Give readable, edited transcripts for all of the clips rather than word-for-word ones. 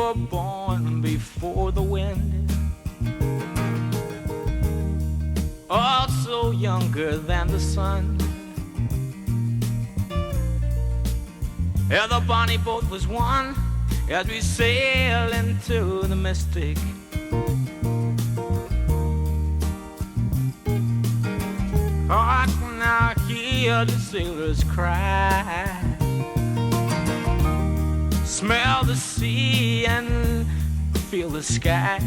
were born before the wind, also younger than the sun. Yeah, the bonnie boat was one as we sail into the mystic. Hark now, hear the sailors cry, smell the sea and feel the sky.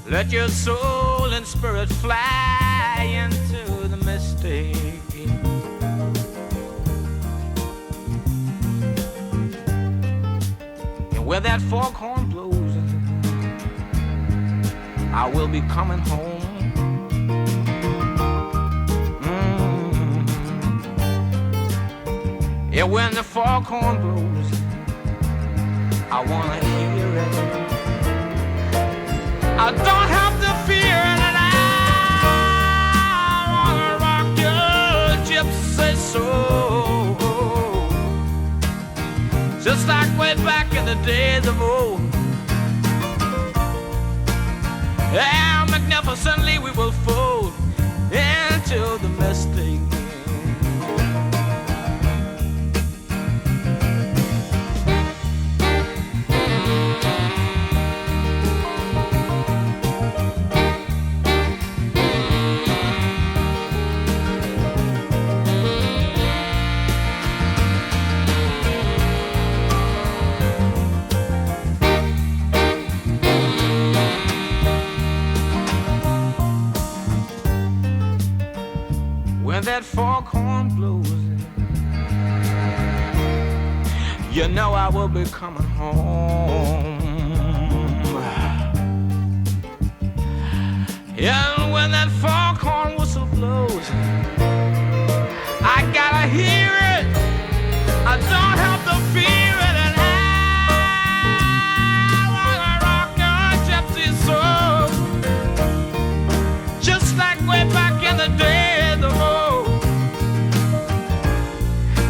Let your soul and spirit fly into the mystic. And where that foghorn blows, I will be coming home. Yeah, when the foghorn blows, I wanna hear it. I don't have to fear it, and I wanna rock your gypsy soul, just like way back in the days of old. Yeah, magnificently we will fold into the mystic. When that foghorn blows, you know I will be coming home. Yeah, and when that foghorn whistle blows, I gotta hear it. I don't have to fear it, and I wanna rock your gypsy soul, just like way back in the days of old.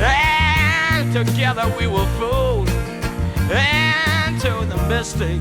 And together we will float into the mystic.